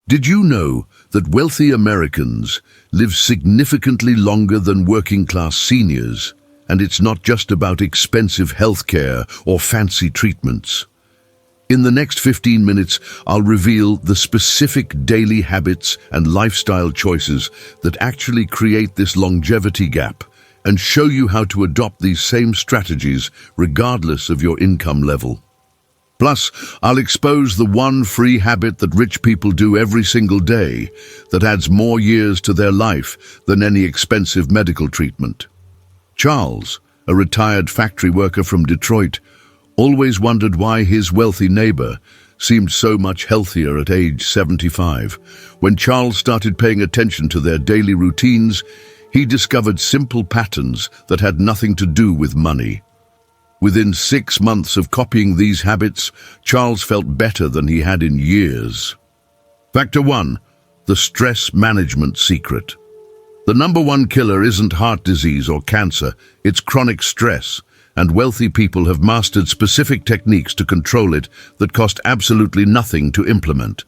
Did you know that wealthy Americans live significantly longer than working-class seniors? And it's not just about expensive healthcare or fancy treatments. In the next 15 minutes, I'll reveal the specific daily habits and lifestyle choices that actually create this longevity gap and show you how to adopt these same strategies regardless of your income level. Plus, I'll expose the one free habit that rich people do every single day that adds more years to their life than any expensive medical treatment. Charles, a retired factory worker from Detroit, always wondered why his wealthy neighbor seemed so much healthier at age 75. When Charles started paying attention to their daily routines, he discovered simple patterns that had nothing to do with money. Within 6 months of copying these habits, Charles felt better than he had in years. Factor 1. The stress management secret. The number one killer isn't heart disease or cancer, it's chronic stress, and wealthy people have mastered specific techniques to control it that cost absolutely nothing to implement.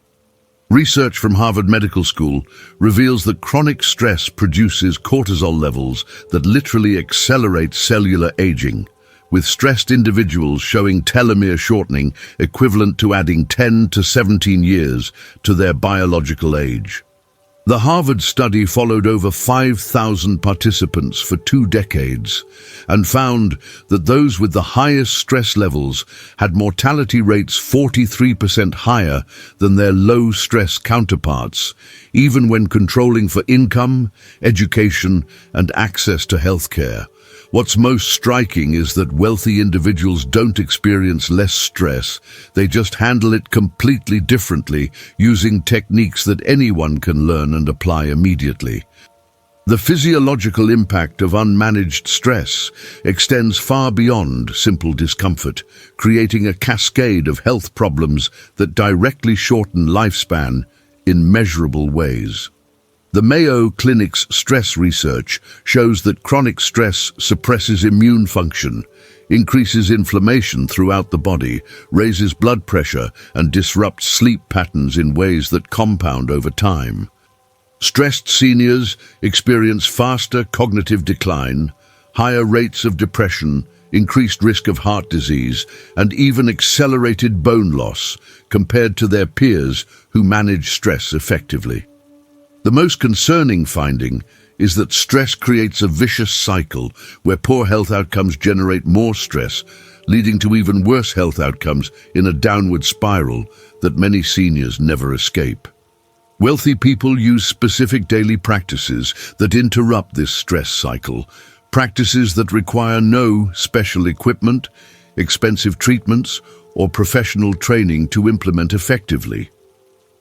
Research from Harvard Medical School reveals that chronic stress produces cortisol levels that literally accelerate cellular aging, with stressed individuals showing telomere shortening equivalent to adding 10 to 17 years to their biological age. The Harvard study followed over 5,000 participants for 2 decades and found that those with the highest stress levels had mortality rates 43% higher than their low-stress counterparts, even when controlling for income, education, and access to healthcare. What's most striking is that wealthy individuals don't experience less stress, they just handle it completely differently, using techniques that anyone can learn and apply immediately. The physiological impact of unmanaged stress extends far beyond simple discomfort, creating a cascade of health problems that directly shorten lifespan in measurable ways. The Mayo Clinic's stress research shows that chronic stress suppresses immune function, increases inflammation throughout the body, raises blood pressure, and disrupts sleep patterns in ways that compound over time. Stressed seniors experience faster cognitive decline, higher rates of depression, increased risk of heart disease, and even accelerated bone loss compared to their peers who manage stress effectively. The most concerning finding is that stress creates a vicious cycle where poor health outcomes generate more stress, leading to even worse health outcomes in a downward spiral that many seniors never escape. Wealthy people use specific daily practices that interrupt this stress cycle, practices that require no special equipment, expensive treatments, or professional training to implement effectively.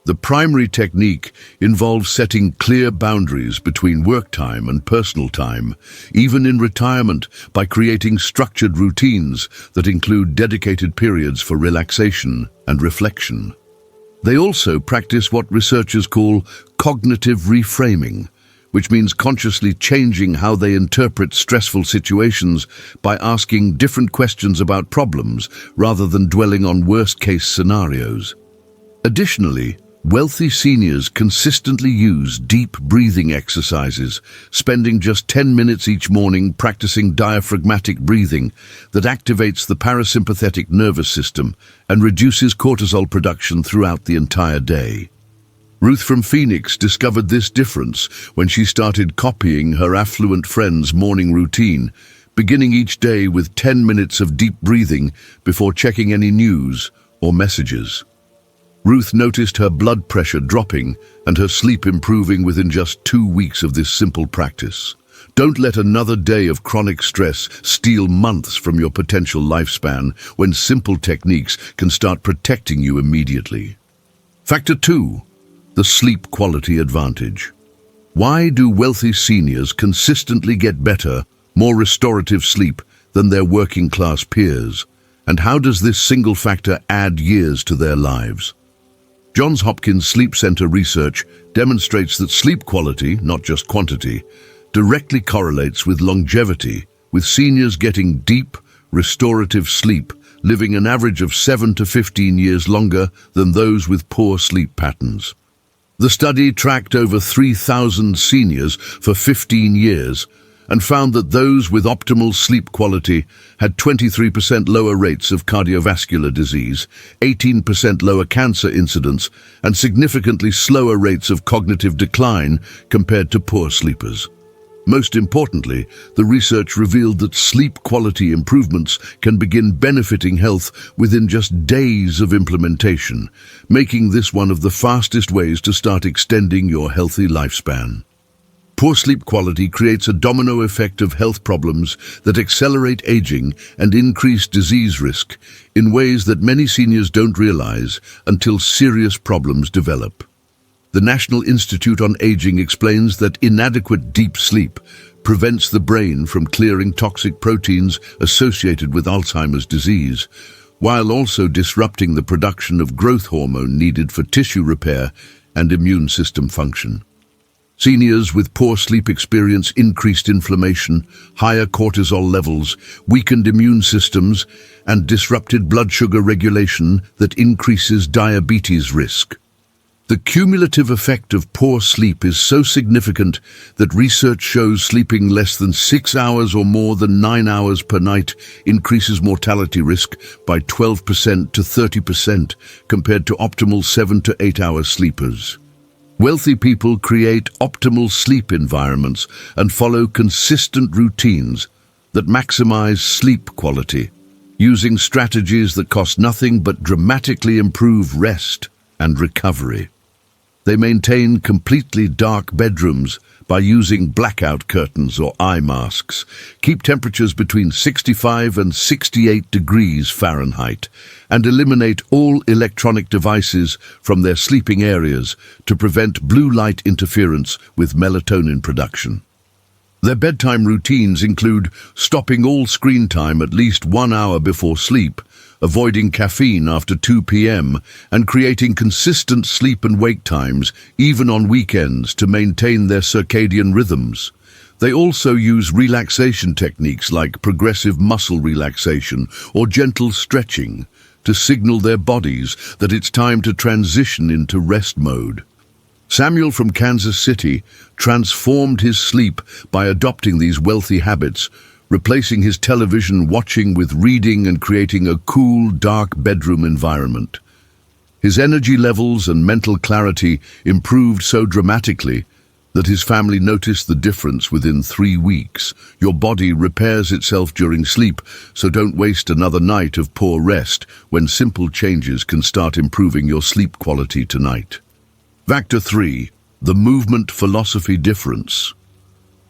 The primary technique involves setting clear boundaries between work time and personal time, even in retirement, by creating structured routines that include dedicated periods for relaxation and reflection. They also practice what researchers call cognitive reframing, which means consciously changing how they interpret stressful situations by asking different questions about problems rather than dwelling on worst-case scenarios. Additionally, wealthy seniors consistently use deep breathing exercises, spending just 10 minutes each morning practicing diaphragmatic breathing that activates the parasympathetic nervous system and reduces cortisol production throughout the entire day. Ruth from Phoenix discovered this difference when she started copying her affluent friend's morning routine, beginning each day with 10 minutes of deep breathing before checking any news or messages. Ruth noticed her blood pressure dropping and her sleep improving within just 2 weeks of this simple practice. Don't let another day of chronic stress steal months from your potential lifespan when simple techniques can start protecting you immediately. Factor 2. The sleep quality advantage. Why do wealthy seniors consistently get better, more restorative sleep than their working-class peers? And how does this single factor add years to their lives? Johns Hopkins Sleep Center research demonstrates that sleep quality, not just quantity, directly correlates with longevity, with seniors getting deep, restorative sleep, living an average of 7 to 15 years longer than those with poor sleep patterns. The study tracked over 3,000 seniors for 15 years and found that those with optimal sleep quality had 23% lower rates of cardiovascular disease, 18% lower cancer incidence, and significantly slower rates of cognitive decline compared to poor sleepers. Most importantly, the research revealed that sleep quality improvements can begin benefiting health within just days of implementation, making this one of the fastest ways to start extending your healthy lifespan. Poor sleep quality creates a domino effect of health problems that accelerate aging and increase disease risk in ways that many seniors don't realize until serious problems develop. The National Institute on Aging explains that inadequate deep sleep prevents the brain from clearing toxic proteins associated with Alzheimer's disease, while also disrupting the production of growth hormone needed for tissue repair and immune system function. Seniors with poor sleep experience increased inflammation, higher cortisol levels, weakened immune systems, and disrupted blood sugar regulation that increases diabetes risk. The cumulative effect of poor sleep is so significant that research shows sleeping less than 6 hours or more than 9 hours per night increases mortality risk by 12% to 30% compared to optimal 7 to 8 hour sleepers. Wealthy people create optimal sleep environments and follow consistent routines that maximize sleep quality, using strategies that cost nothing but dramatically improve rest and recovery. They maintain completely dark bedrooms by using blackout curtains or eye masks, keep temperatures between 65 and 68 degrees Fahrenheit, and eliminate all electronic devices from their sleeping areas to prevent blue light interference with melatonin production. Their bedtime routines include stopping all screen time at least 1 hour before sleep, avoiding caffeine after 2 p.m., and creating consistent sleep and wake times, even on weekends, to maintain their circadian rhythms. They also use relaxation techniques like progressive muscle relaxation or gentle stretching to signal their bodies that it's time to transition into rest mode. Samuel from Kansas City transformed his sleep by adopting these wealthy habits, replacing his television watching with reading and creating a cool, dark bedroom environment. His energy levels and mental clarity improved so dramatically that his family noticed the difference within 3 weeks. Your body repairs itself during sleep, so don't waste another night of poor rest when simple changes can start improving your sleep quality tonight. Factor 3. The movement philosophy difference.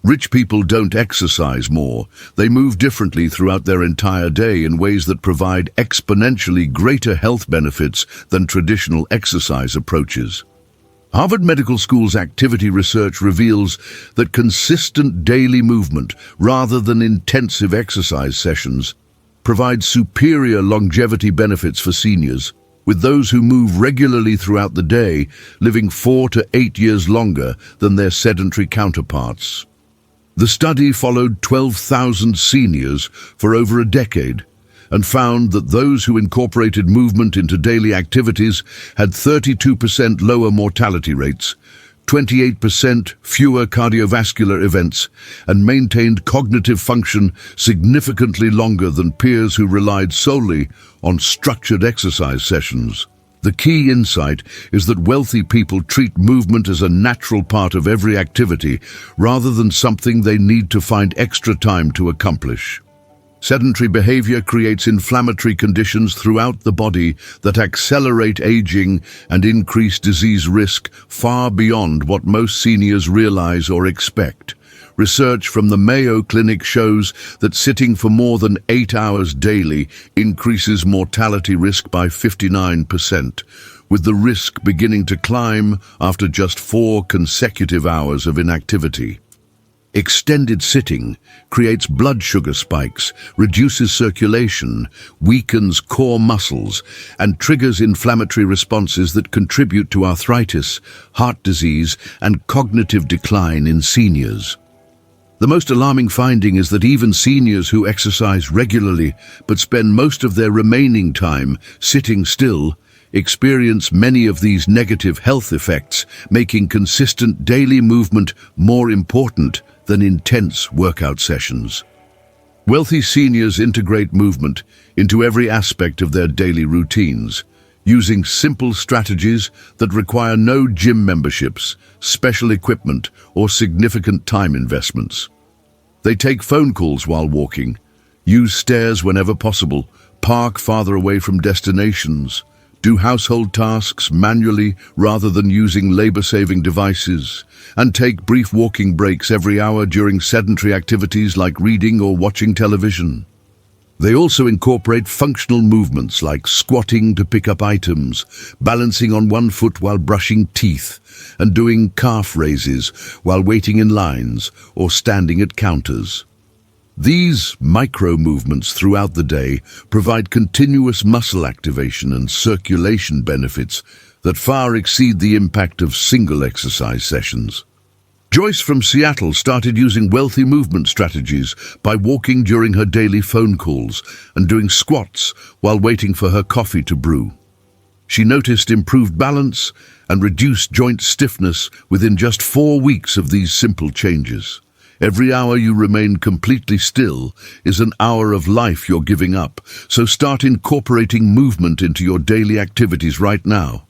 Rich people don't exercise more. They move differently throughout their entire day in ways that provide exponentially greater health benefits than traditional exercise approaches. Harvard Medical School's activity research reveals that consistent daily movement, rather than intensive exercise sessions, provides superior longevity benefits for seniors, with those who move regularly throughout the day living 4 to 8 years longer than their sedentary counterparts. The study followed 12,000 seniors for over a decade and found that those who incorporated movement into daily activities had 32% lower mortality rates, 28% fewer cardiovascular events, and maintained cognitive function significantly longer than peers who relied solely on structured exercise sessions. The key insight is that wealthy people treat movement as a natural part of every activity rather than something they need to find extra time to accomplish. Sedentary behavior creates inflammatory conditions throughout the body that accelerate aging and increase disease risk far beyond what most seniors realize or expect. Research from the Mayo Clinic shows that sitting for more than 8 hours daily increases mortality risk by 59%, with the risk beginning to climb after just 4 consecutive hours of inactivity. Extended sitting creates blood sugar spikes, reduces circulation, weakens core muscles, and triggers inflammatory responses that contribute to arthritis, heart disease, and cognitive decline in seniors. The most alarming finding is that even seniors who exercise regularly but spend most of their remaining time sitting still experience many of these negative health effects, making consistent daily movement more important than intense workout sessions. Wealthy seniors integrate movement into every aspect of their daily routines, using simple strategies that require no gym memberships, special equipment, or significant time investments. They take phone calls while walking, use stairs whenever possible, park farther away from destinations, do household tasks manually rather than using labor-saving devices, and take brief walking breaks every hour during sedentary activities like reading or watching television. They also incorporate functional movements like squatting to pick up items, balancing on one foot while brushing teeth, and doing calf raises while waiting in lines or standing at counters. These micro-movements throughout the day provide continuous muscle activation and circulation benefits that far exceed the impact of single exercise sessions. Joyce from Seattle started using wealthy movement strategies by walking during her daily phone calls and doing squats while waiting for her coffee to brew. She noticed improved balance and reduced joint stiffness within just 4 weeks of these simple changes. Every hour you remain completely still is an hour of life you're giving up, so start incorporating movement into your daily activities right now.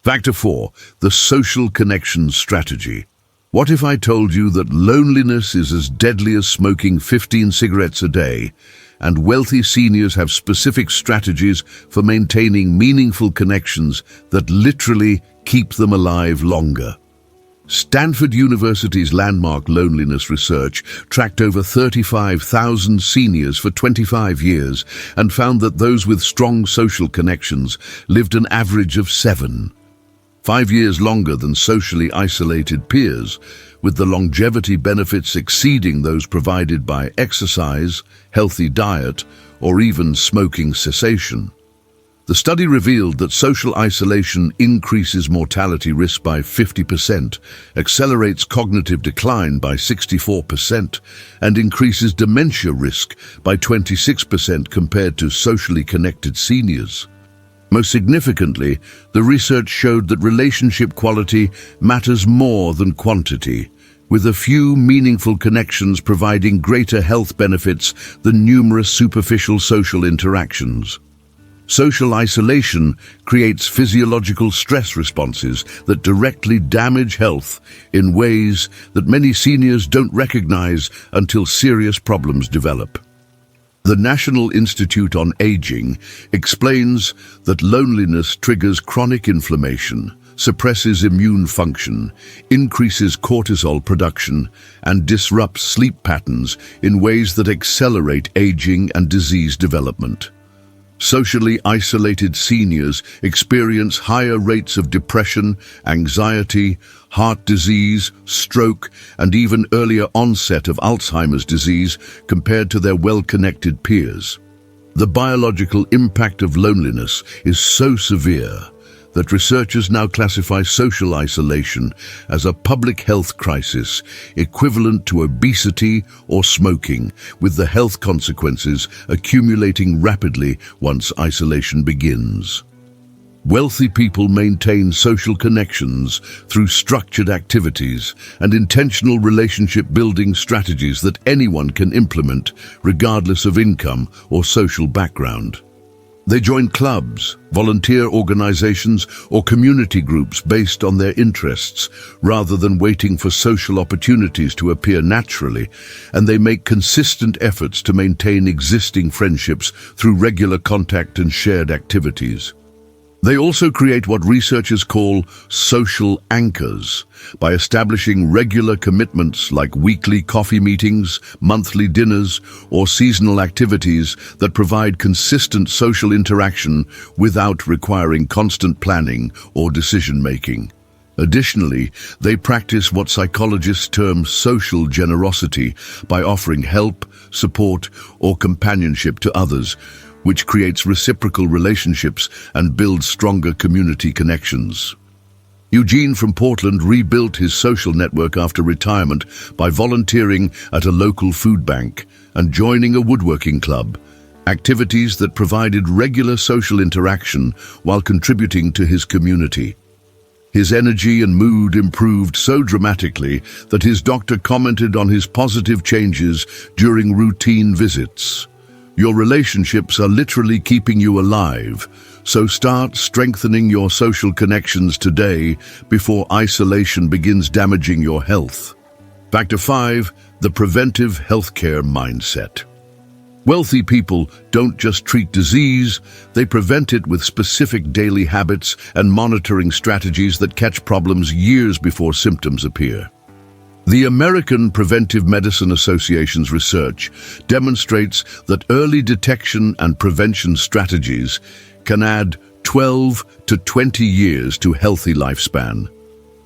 Factor 4, the social connections strategy. What if I told you that loneliness is as deadly as smoking 15 cigarettes a day, and wealthy seniors have specific strategies for maintaining meaningful connections that literally keep them alive longer? Stanford University's landmark loneliness research tracked over 35,000 seniors for 25 years and found that those with strong social connections lived an average of 5 years longer than socially isolated peers, with the longevity benefits exceeding those provided by exercise, healthy diet, or even smoking cessation. The study revealed that social isolation increases mortality risk by 50%, accelerates cognitive decline by 64%, and increases dementia risk by 26% compared to socially connected seniors. Most significantly, the research showed that relationship quality matters more than quantity, with a few meaningful connections providing greater health benefits than numerous superficial social interactions. Social isolation creates physiological stress responses that directly damage health in ways that many seniors don't recognize until serious problems develop. The National Institute on Aging explains that loneliness triggers chronic inflammation, suppresses immune function, increases cortisol production, and disrupts sleep patterns in ways that accelerate aging and disease development. Socially isolated seniors experience higher rates of depression, anxiety, heart disease, stroke, and even earlier onset of Alzheimer's disease compared to their well-connected peers. The biological impact of loneliness is so severe that researchers now classify social isolation as a public health crisis equivalent to obesity or smoking, with the health consequences accumulating rapidly once isolation begins. Wealthy people maintain social connections through structured activities and intentional relationship-building strategies that anyone can implement, regardless of income or social background. They join clubs, volunteer organizations, or community groups based on their interests, rather than waiting for social opportunities to appear naturally, and they make consistent efforts to maintain existing friendships through regular contact and shared activities. They also create what researchers call social anchors by establishing regular commitments like weekly coffee meetings, monthly dinners, or seasonal activities that provide consistent social interaction without requiring constant planning or decision-making. Additionally, they practice what psychologists term social generosity by offering help, support, or companionship to others, which creates reciprocal relationships and builds stronger community connections. Eugene from Portland rebuilt his social network after retirement by volunteering at a local food bank and joining a woodworking club, activities that provided regular social interaction while contributing to his community. His energy and mood improved so dramatically that his doctor commented on his positive changes during routine visits. Your relationships are literally keeping you alive, so start strengthening your social connections today before isolation begins damaging your health. Factor 5. The preventive healthcare mindset. Wealthy people don't just treat disease, they prevent it with specific daily habits and monitoring strategies that catch problems years before symptoms appear. The American Preventive Medicine Association's research demonstrates that early detection and prevention strategies can add 12 to 20 years to healthy lifespan,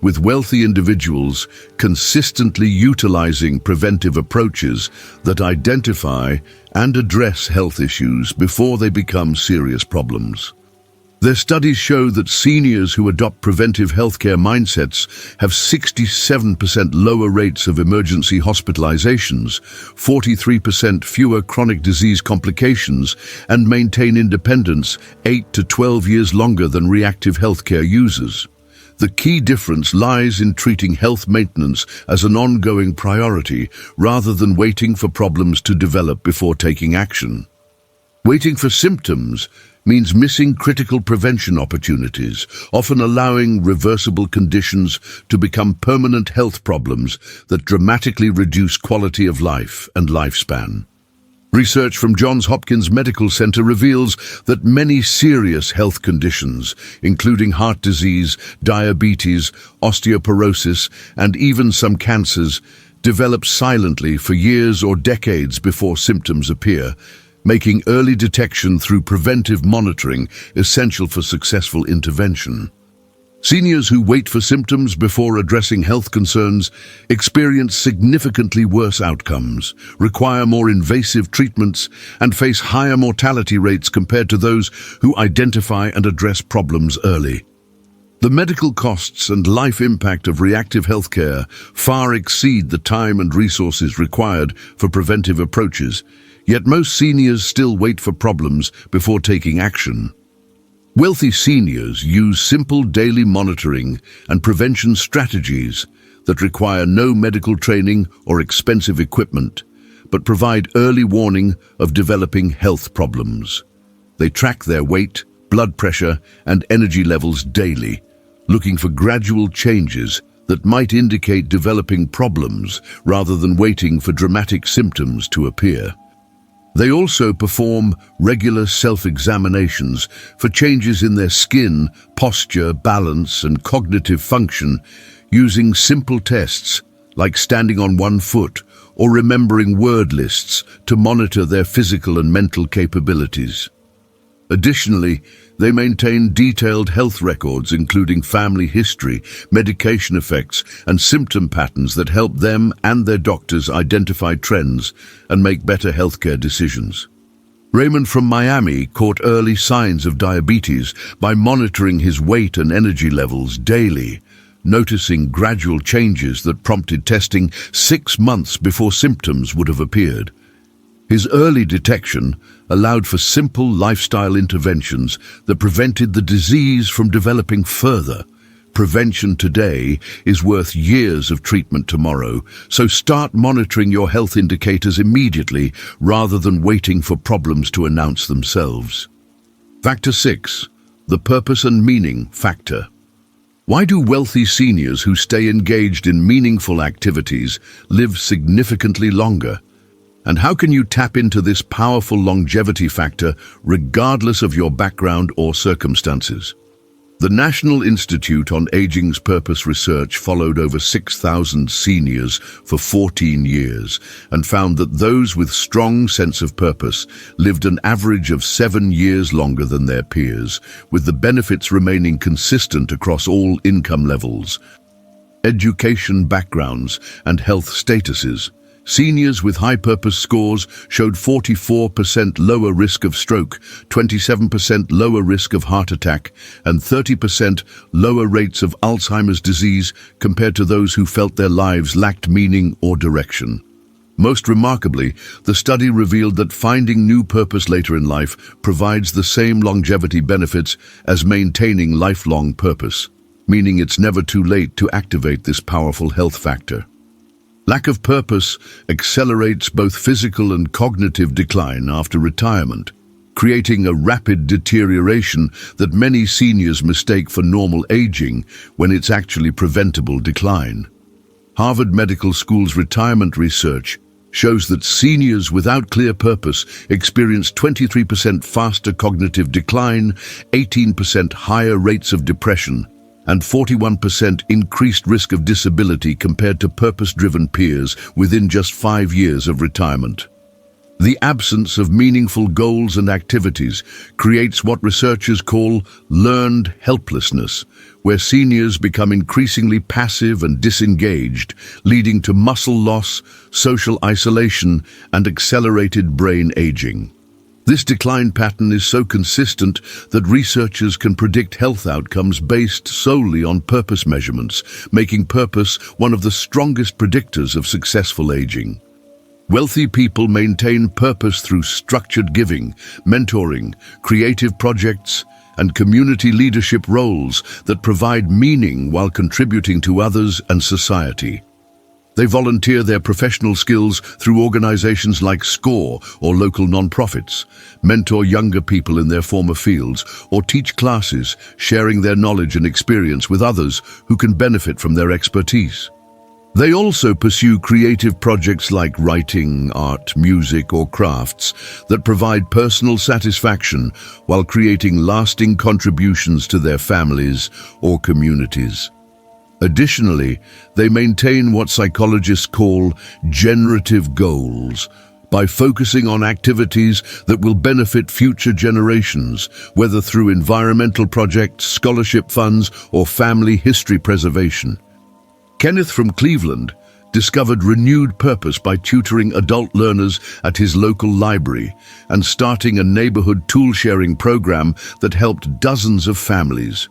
with wealthy individuals consistently utilizing preventive approaches that identify and address health issues before they become serious problems. Their studies show that seniors who adopt preventive healthcare mindsets have 67% lower rates of emergency hospitalizations, 43% fewer chronic disease complications, and maintain independence 8 to 12 years longer than reactive healthcare users. The key difference lies in treating health maintenance as an ongoing priority rather than waiting for problems to develop before taking action. Waiting for symptoms means missing critical prevention opportunities, often allowing reversible conditions to become permanent health problems that dramatically reduce quality of life and lifespan. Research from Johns Hopkins Medical Center reveals that many serious health conditions, including heart disease, diabetes, osteoporosis, and even some cancers, develop silently for years or decades before symptoms appear, making early detection through preventive monitoring essential for successful intervention. Seniors who wait for symptoms before addressing health concerns experience significantly worse outcomes, require more invasive treatments, and face higher mortality rates compared to those who identify and address problems early. The medical costs and life impact of reactive healthcare far exceed the time and resources required for preventive approaches, yet most seniors still wait for problems before taking action. Wealthy seniors use simple daily monitoring and prevention strategies that require no medical training or expensive equipment, but provide early warning of developing health problems. They track their weight, blood pressure, and energy levels daily, looking for gradual changes that might indicate developing problems rather than waiting for dramatic symptoms to appear. They also perform regular self-examinations for changes in their skin, posture, balance, and cognitive function using simple tests like standing on one foot or remembering word lists to monitor their physical and mental capabilities. Additionally, they maintain detailed health records including family history, medication effects, and symptom patterns that help them and their doctors identify trends and make better healthcare decisions. Raymond from Miami caught early signs of diabetes by monitoring his weight and energy levels daily, noticing gradual changes that prompted testing 6 months before symptoms would have appeared. His early detection allowed for simple lifestyle interventions that prevented the disease from developing further. Prevention today is worth years of treatment tomorrow, so start monitoring your health indicators immediately rather than waiting for problems to announce themselves. Factor 6. The purpose and meaning factor. Why do wealthy seniors who stay engaged in meaningful activities live significantly longer? And how can you tap into this powerful longevity factor regardless of your background or circumstances? The National Institute on Aging's Purpose research followed over 6,000 seniors for 14 years and found that those with strong sense of purpose lived an average of 7 years longer than their peers, with the benefits remaining consistent across all income levels, education backgrounds, and health statuses. Seniors with high purpose scores showed 44% lower risk of stroke, 27% lower risk of heart attack, and 30% lower rates of Alzheimer's disease compared to those who felt their lives lacked meaning or direction. Most remarkably, the study revealed that finding new purpose later in life provides the same longevity benefits as maintaining lifelong purpose, meaning it's never too late to activate this powerful health factor. Lack of purpose accelerates both physical and cognitive decline after retirement, creating a rapid deterioration that many seniors mistake for normal aging when it's actually preventable decline. Harvard Medical School's retirement research shows that seniors without clear purpose experience 23% faster cognitive decline, 18% higher rates of depression, and 41% increased risk of disability compared to purpose-driven peers within just 5 years of retirement. The absence of meaningful goals and activities creates what researchers call learned helplessness, where seniors become increasingly passive and disengaged, leading to muscle loss, social isolation, and accelerated brain aging. This decline pattern is so consistent that researchers can predict health outcomes based solely on purpose measurements, making purpose one of the strongest predictors of successful aging. Wealthy people maintain purpose through structured giving, mentoring, creative projects, and community leadership roles that provide meaning while contributing to others and society. They volunteer their professional skills through organizations like SCORE or local nonprofits, mentor younger people in their former fields, or teach classes, sharing their knowledge and experience with others who can benefit from their expertise. They also pursue creative projects like writing, art, music, or crafts that provide personal satisfaction while creating lasting contributions to their families or communities. Additionally, they maintain what psychologists call generative goals by focusing on activities that will benefit future generations, whether through environmental projects, scholarship funds, or family history preservation. Kenneth from Cleveland discovered renewed purpose by tutoring adult learners at his local library and starting a neighborhood tool-sharing program that helped dozens of families.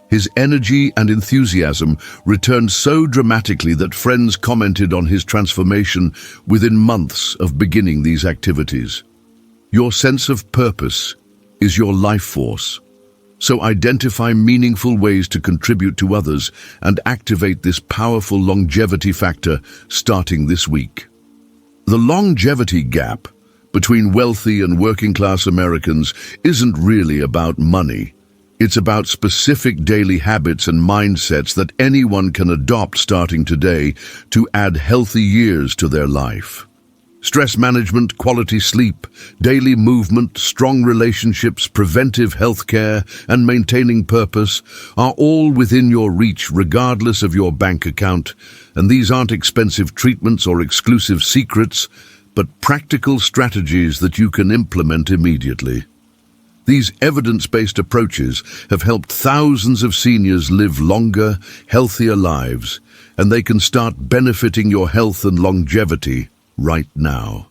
His energy and enthusiasm returned so dramatically that friends commented on his transformation within months of beginning these activities. Your sense of purpose is your life force. So identify meaningful ways to contribute to others and activate this powerful longevity factor starting this week. The longevity gap between wealthy and working-class Americans isn't really about money. It's about specific daily habits and mindsets that anyone can adopt starting today to add healthy years to their life. Stress management, quality sleep, daily movement, strong relationships, preventive health care, and maintaining purpose are all within your reach regardless of your bank account, and these aren't expensive treatments or exclusive secrets, but practical strategies that you can implement immediately. These evidence-based approaches have helped thousands of seniors live longer, healthier lives, and they can start benefiting your health and longevity right now.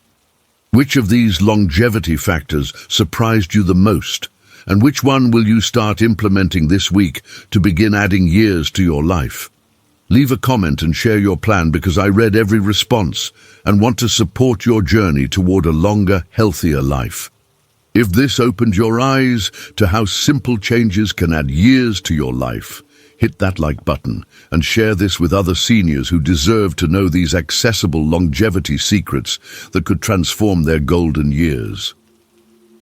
Which of these longevity factors surprised you the most, and which one will you start implementing this week to begin adding years to your life? Leave a comment and share your plan because I read every response and want to support your journey toward a longer, healthier life. If this opened your eyes to how simple changes can add years to your life, hit that like button and share this with other seniors who deserve to know these accessible longevity secrets that could transform their golden years.